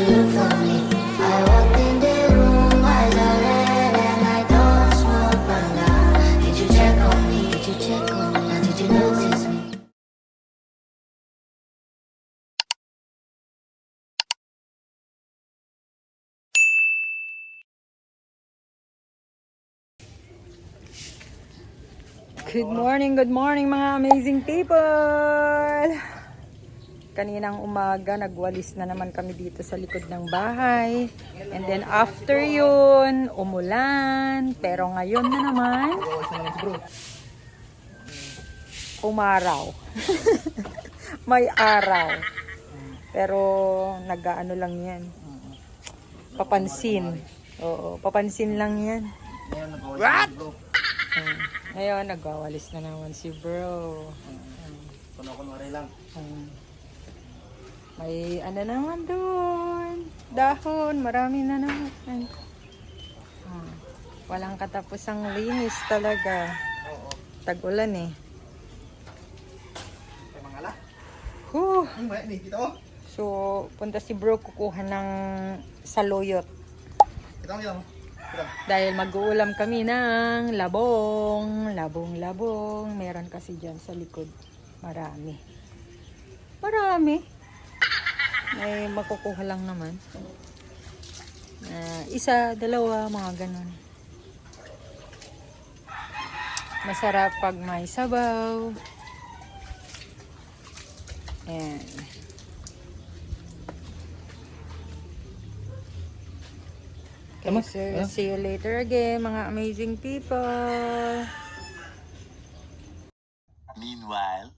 you look for me? I walked in the room, eyes are red, and I don't smoke banga. Did you check on me? Did you check on me? Or did you notice me? Good morning mga amazing people! Kaninang umaga, nagwalis na naman kami dito sa likod ng bahay. And then after yun, umulan. Pero ngayon na naman, umaraw. May araw. Pero nag-ano lang yan. Papansin. Oo, papansin lang yan. What? Ngayon, nagwawalis na naman si bro. Kuno-kunwari lang. May ano naman doon. Dahon, marami na naman. Walang katapusang linis talaga. Tag-ulan eh. May mga ala. Huh. Dito. So, punta si bro kukuha ng saluyot. Ito. Dahil mag-uulam kami ng labong. Labong. Meron kasi dyan sa likod. Marami. May makukuha lang naman. Isa, dalawa, mga ganun. Masarap pag may sabaw. Ayan. Okay, sir. See you later again, mga amazing people. Meanwhile.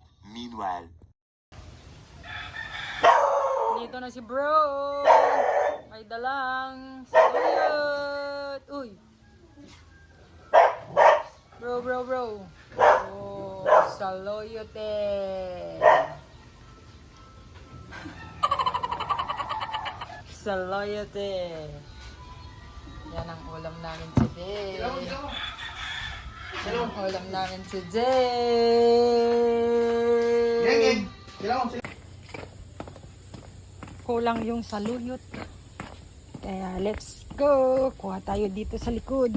Dito na si bro. May dalang saluyot. Uy. Bro. Oh, saluyot eh. Saluyot eh. Yan ang ulam namin today. Kulang yung saluyot. Kaya let's go. Kuha tayo dito sa likod.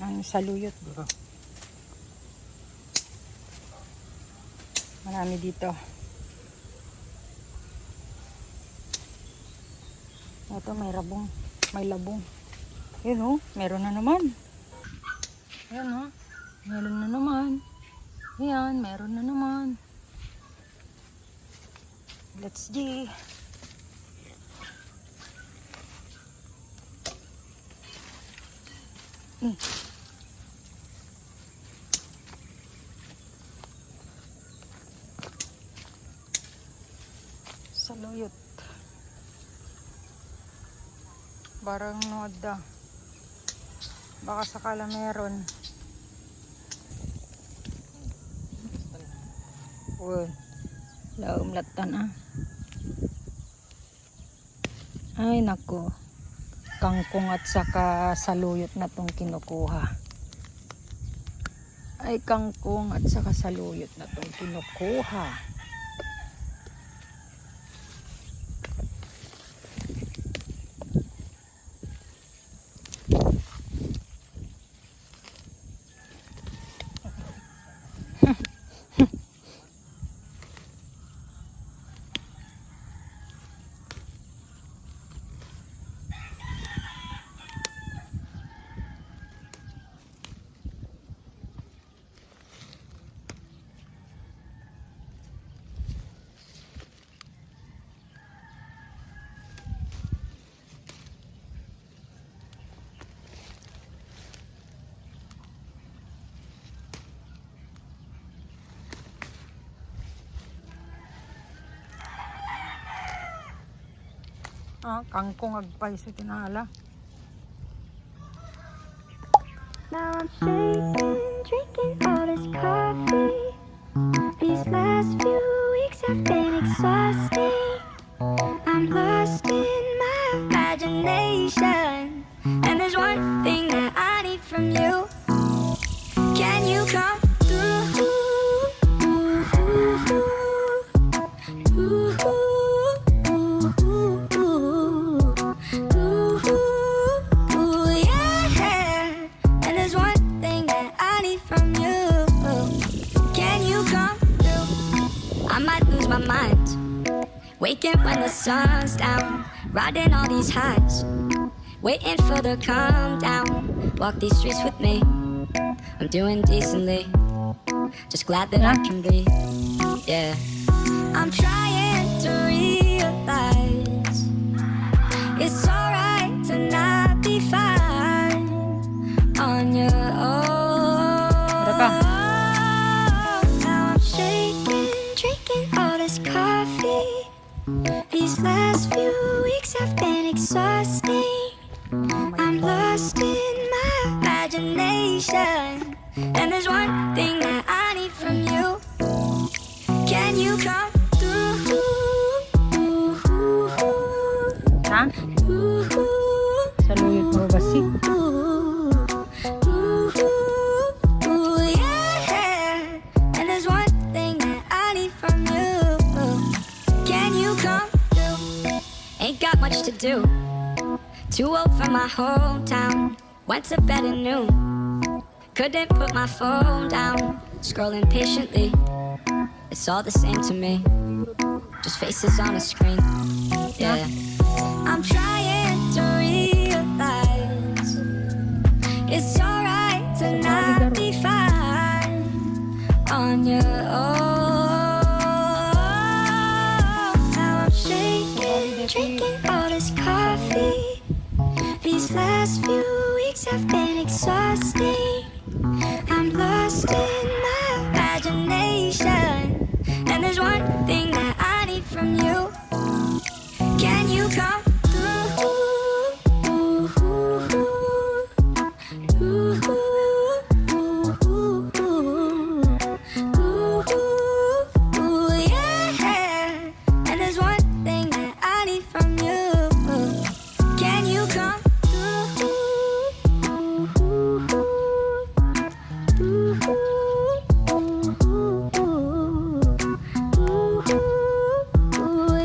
Ng saluyot. Marami dito. Ito may labong. Yun oh, meron na naman. Ayan meron na naman. Let's see. Saluyot. Barang noda. Baka sakala meron. Uy. Laumlatan Ay nako. Kangkong at saka saluyot na tong kinukuha. Kangkong agpay sa tinala. Now I'm shaking, drinking all this coffee. These last few weeks have been exhausting. I'm lost in my imagination, and there's one thing that I need from you. Can you come through? my mind. Waking when the sun's down, riding all these highs, waiting for the calm down. Walk these streets with me, I'm doing decently, just glad that I can be. Yeah, I'm trying to realize it's alright to not be fine on your own. Now I'm shaking, drinking all this coffee. These last few weeks have been exhausting. I'm lost in my imagination, and there's one thing that I need from you. Can you come through? Ha? Saluyot mo ba si? Yeah. And there's one thing that I need from you. Can you come through? Ain't got much to do. Too old for my hometown. Went to bed at noon. Couldn't put my phone down. Scrolling patiently. It's all the same to me. Just faces on a screen. Yeah. I'm trying to realize it's alright to not be fine on your own. Now I'm shaking, drinking all this coffee. These last few weeks have been exhausting. I'm lost in my imagination, and there's one thing that I need from you. Can you come through? Yeah. And there's one thing that I need from you. Can you come through?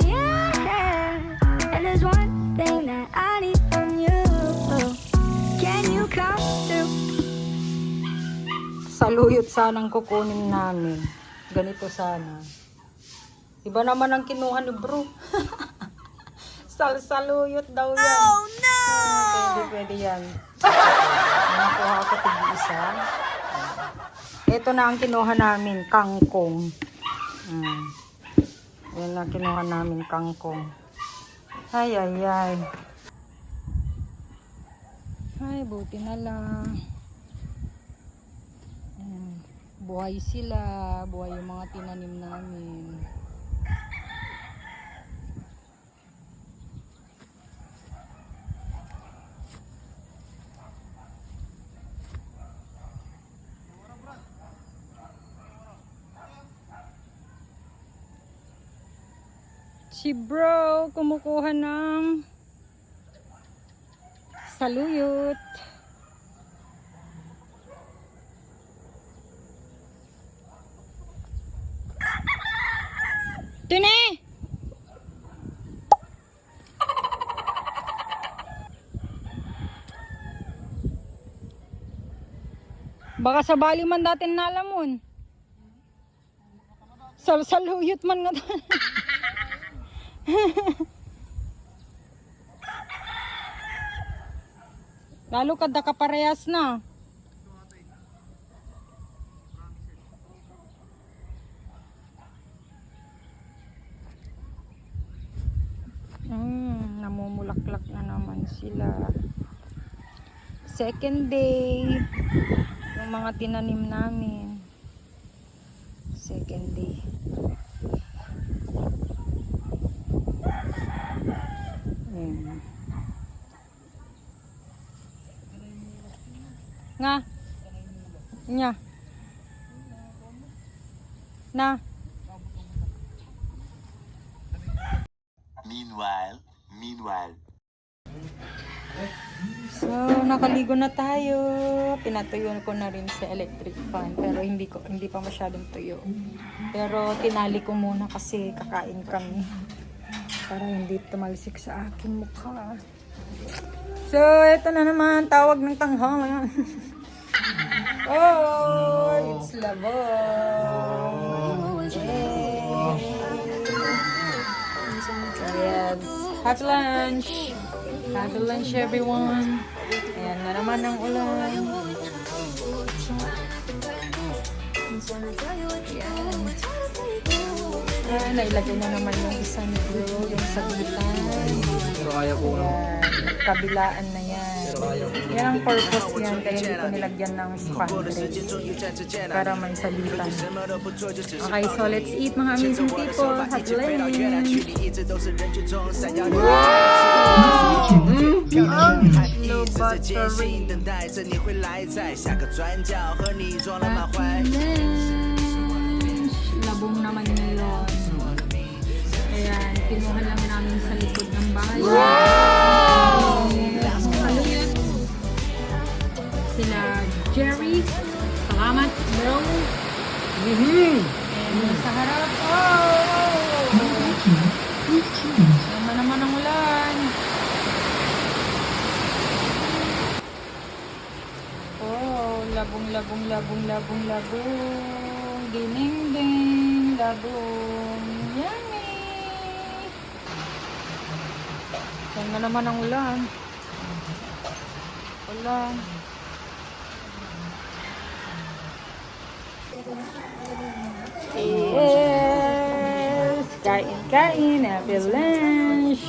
Yeah. And there's one thing that I need from you. Can you come through? Saluyot sanang kukunin namin. Ganito sana. Iba naman ang kinuha ni bro. Saluyot daw yan. Oh no! Pwede yan. Nakuha ako tig-isa. Ito na ang kinuha namin, kangkong. Yan na kinuha namin, kangkong. Ay. Ay, buti na lang. Buhay sila. Buhay yung mga tinanim namin. Si bro kumukuha ng saluyot. Tine! Baka sa bali man datin nalamon. Saluyot man nga. Lalo kada kaparehas na. Namumulaklak na naman sila. Second day. Yung mga tinanim namin. Second day. Nga. Nya. Na. Meanwhile. So, nakaligo na tayo. Pinatuyo ko na rin sa electric fan. Pero hindi pa masyadong tuyo. Pero tinali ko muna kasi kakain kami. Para hindi tumalsik sa aking mukha. So, ito na naman. Tawag ng tanghal. Oh, it's labo. Yay! Happy lunch! Happy lunch, everyone! Ayan na naman ang ulan. Ayan. Nailagay na naman yung isang blue, yung sagutan. Pero ayaw ko. Ayan. Kabilaan na yan. Yan ang purpose yan. Kaya hindi ko nilagyan ng spandex. Para may salitan. Okay, so let's eat mga amazing people. Hot lunch! Hello, buttery. Labong naman ngayon. Ayan, kinuha lang namin sa likod ng bahay. Ano yun? Sila Jerry. Salamat, bro. And sa harap, naman ang ulan. Labong. Ding, labong. Yummy! Yan na naman ang ulan. Ulan. Yes! Kain. Happy lunch!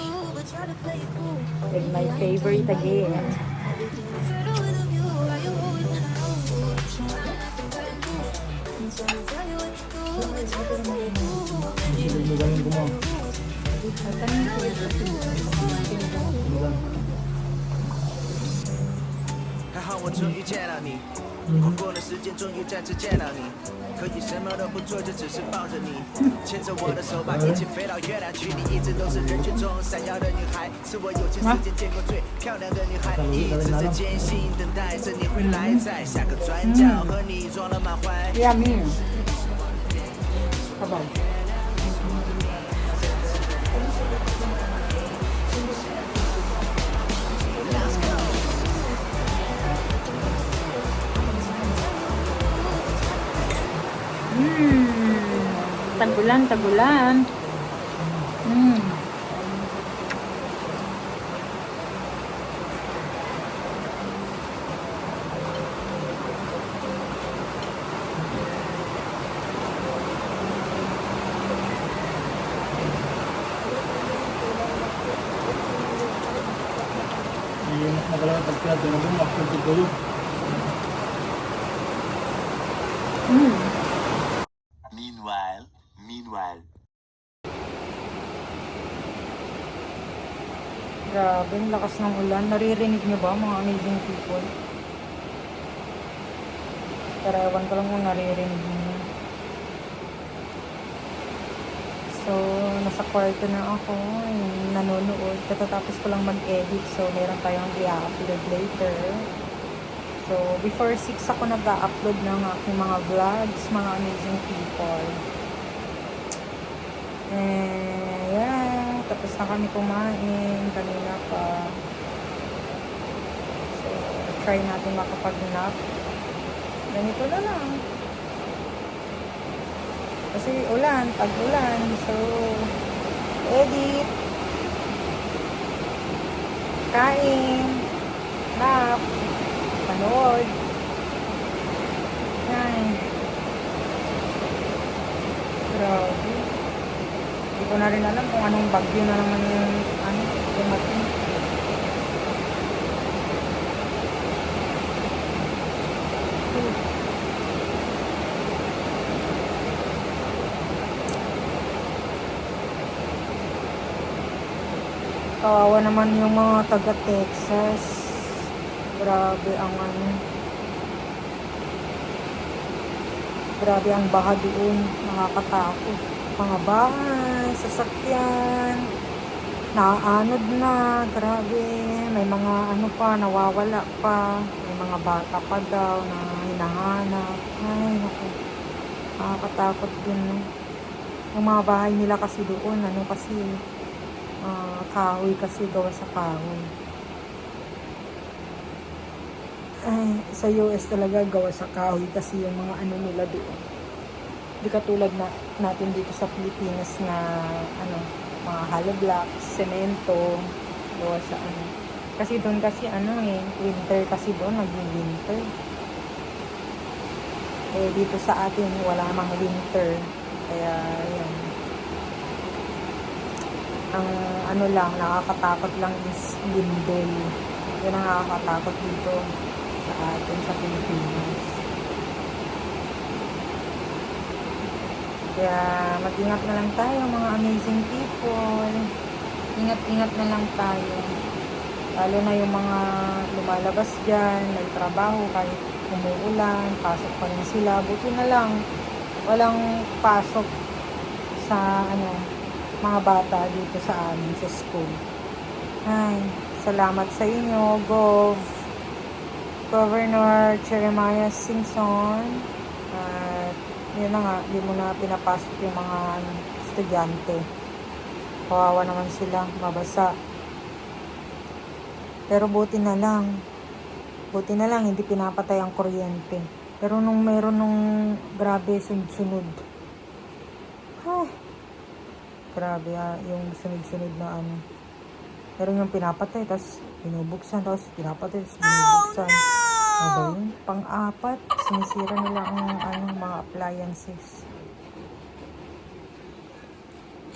With my favorite again. Yummy. Kabay. Tagulan. Mas magalang ang pagkira doon ang bumak kung siguro. Meanwhile. Grabe, ang lakas ng ulan. Naririnig niyo ba mga amazing people? Pero ewan ko lang kung naririnig niyo. So, nasa kwarto na ako. Nanonood. Katatapos ko lang mag-edit. So, meron tayong i-upload later. So, before 6 ako nag-upload ng aking mga vlogs, mga amazing people. Yeah. Tapos na kami kumain. Kanina pa. So, try natin makapag-nap. Ganito na lang. Kasi ulan, tag-ulan. So, edit. Kain. Nap. Panood. Yan. Grabe. Hindi ko na rin alam kung anong bagyo na naman yung dumating. Kawawa naman yung mga taga-Texas. Grabe ang grabe ang baha doon. Nakakatakot. Mga bahay, sasakyan, naaanod na. Grabe. May mga nawawala pa. May mga bata pa daw na hinahanap. Ay, naku. Nakakatakot din. Yung mga bahay nila kasi doon, kahoy kasi, gawa sa kahoy. Ay, sa US talaga gawa sa kahoy kasi yung mga nila doon. Di katulad natin dito sa Pilipinas na mga hollow blocks, semento, gawa sa ano. Kasi doon kasi winter kasi doon, nag-winter. Eh, dito sa atin, wala mang winter. Kaya, yun. Ang ano lang, nakakatakot lang is lindol. Yun ang nakakatakot dito sa atin, sa Pilipinas. Kaya, mag-ingat na lang tayo, mga amazing people. Ingat-ingat na lang tayo. Lalo na yung mga lumalabas dyan, nagtrabaho kahit umuulan, pasok pa rin sila. Buti na lang, walang pasok sa mga bata dito sa amin sa school. Ay, salamat sa inyo, Governor Jeremiah Singson. At yun na nga, di mo na pinapasok yung mga estudyante. Kawawa naman sila, mabasa. Pero buti na lang, hindi pinapatay ang kuryente. Pero nung meron nung grabe sunod-sunod. Ay, grabe yung sunod-sunod na ano. Meron yung pinapatay, tapos binubuksan, tapos pinapatay, tapos binubuksan. Ano ba yun? Pang-apat, sinisira nila ang mga appliances.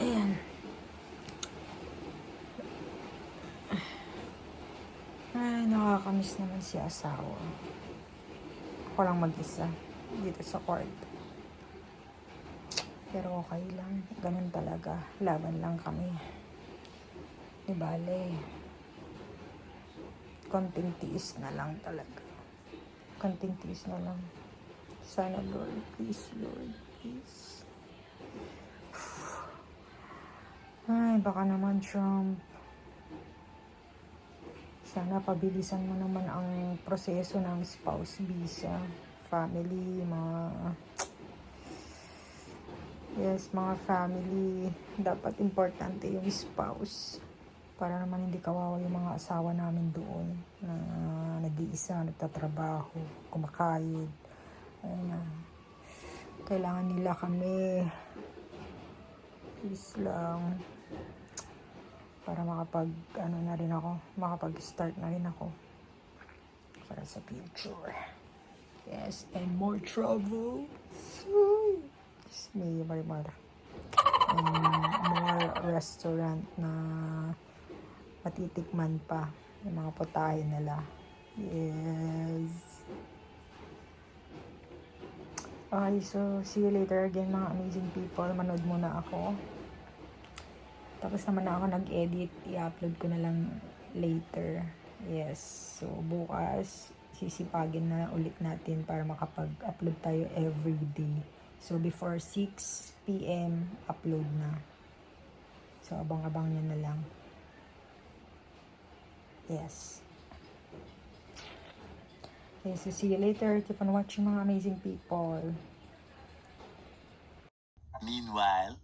Ayan. Ay, nakakamiss naman si asawa. Ako lang mag-isa dito sa kwarto. Pero okay lang. Ganun talaga. Laban lang kami. Di bale. Konting tiis na lang talaga. Konting tiis na lang. Sana Lord, please. Ay, baka naman Trump. Sana pabilisan mo naman ang proseso ng spouse visa, family, mga family. Dapat importante yung spouse. Para naman hindi kawawa yung mga asawa namin doon na nag-iisa, nagtatrabaho, kumakayod. Ayun na. Kailangan nila kami. Please lang. Para makapag-start na rin ako. Para sa future. Yes, and more trouble. Yes, may marimar. And more restaurant na matitikman pa. Yung mga putahe nila. Yes. Okay, so see you later again mga amazing people. Manood muna ako. Tapos naman na ako nag-edit, i-upload ko na lang later. Yes, so bukas sisipagin na ulit natin para makapag-upload tayo every day. So before 6 PM, upload na. So abang-abang nyo na lang. Yes. Okay, so see you later. Keep on watching mga amazing people. Meanwhile.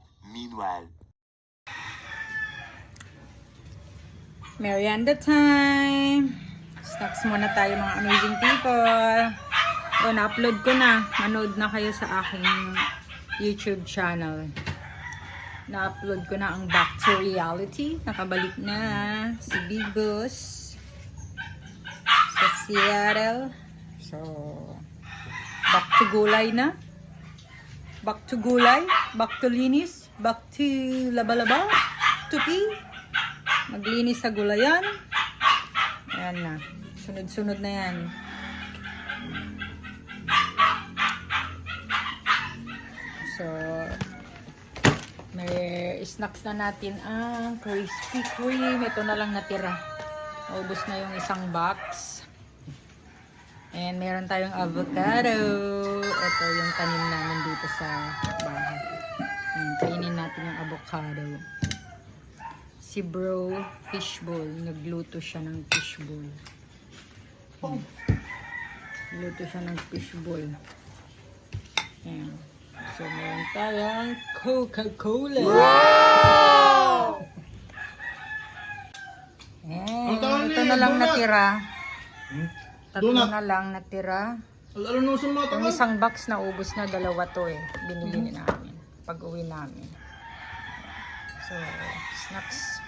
Merienda time! Snacks muna tayo mga amazing people. So, na-upload ko na. Manood na kayo sa aking YouTube channel. Na-upload ko na ang Back to Reality. Nakabalik na si Big Boss sa Seattle. So, back to gulay na. Back to gulay. Back to linis. Back to laba-laba. Tupi. Maglinis sa gulayan. Ayan na. Sunod-sunod na yan. So, may snacks na natin ang Krispy Kreme. Ito na lang natira. Naubos na yung isang box. And meron tayong avocado. Ito yung tanim namin dito sa bahay. Kainin natin yung avocado. Si Bro Fishbowl. Nagluto siya ng fishbowl. Nagluto siya ng fishbowl. Ayan. So, meron tayong Coca-Cola. Wow! Ayan. Ito na lang natira. Tatlo na lang natira. Yung isang box na ubos na, dalawa to eh. Binili namin. Pag uwi namin. So, snacks.